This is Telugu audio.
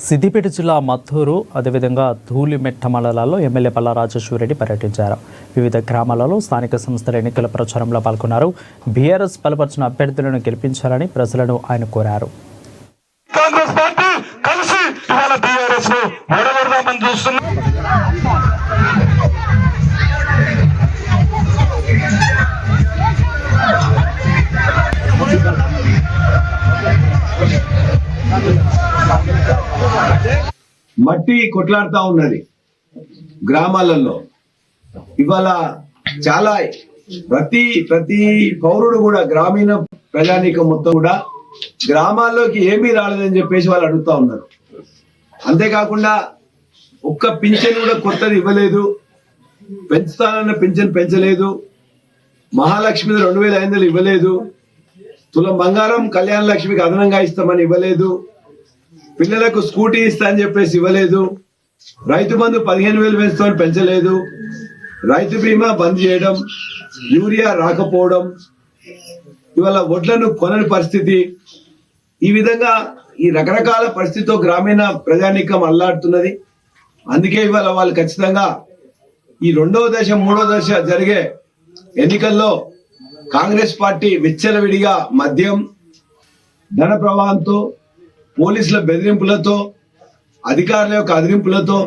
సిద్దిపేట జిల్లా మత్తూరు అదేవిధంగా ధూళిమెట్ట మండలాల్లో ఎమ్మెల్యే పల్లా రాజేశ్వరరెడ్డి పర్యటించారు. వివిధ గ్రామాలలో స్థానిక సంస్థల ఎన్నికల ప్రచారంలో పాల్గొన్నారు. బీఆర్ఎస్ బలపరిచిన అభ్యర్థులను గెలిపించాలని ప్రజలను ఆయన కోరారు. కాంగ్రెస్ పార్టీ కలిసి ఇవాళ బీఆర్ఎస్ ను ఓడగొడదామని చూస్తున్నాం. మట్టి కొట్లాడుతూ ఉన్నది గ్రామాలలో. ఇవాళ చాలా ప్రతి పౌరుడు కూడా గ్రామీణ ప్రజానీకం మొత్తం కూడా గ్రామాల్లోకి ఏమీ రాలేదని చెప్పేసి వాళ్ళు అడుగుతా ఉన్నారు. అంతేకాకుండా ఒక్క పింఛన్ కూడా కొత్తది ఇవ్వలేదు, పెంచుతానన్న పింఛన్ పెంచలేదు, మహాలక్ష్మి 2500 ఇవ్వలేదు, తులం బంగారం కళ్యాణ లక్ష్మికి అదనంగా ఇస్తామని ఇవ్వలేదు, పిల్లలకు స్కూటీ ఇస్తా అని చెప్పేసి ఇవ్వలేదు, రైతు బంధు 15,000 పెంచుతామని పెంచలేదు, రైతు బీమా బంద్ చేయడం, యూరియా రాకపోవడం, ఇవాళ వడ్లను కొనని పరిస్థితి. ఈ విధంగా ఈ రకరకాల పరిస్థితితో గ్రామీణ ప్రజానీకం అల్లాడుతున్నది. అందుకే ఇవాళ వాళ్ళు ఖచ్చితంగా ఈ 2వ దశ 3వ దశ జరిగే ఎన్నికల్లో కాంగ్రెస్ పార్టీ విచ్చలవిడిగా మద్యం, ధన ప్రవాహంతో, పోలీసుల బెదిరింపులతో, అధికారుల యొక్క అదిరింపులతో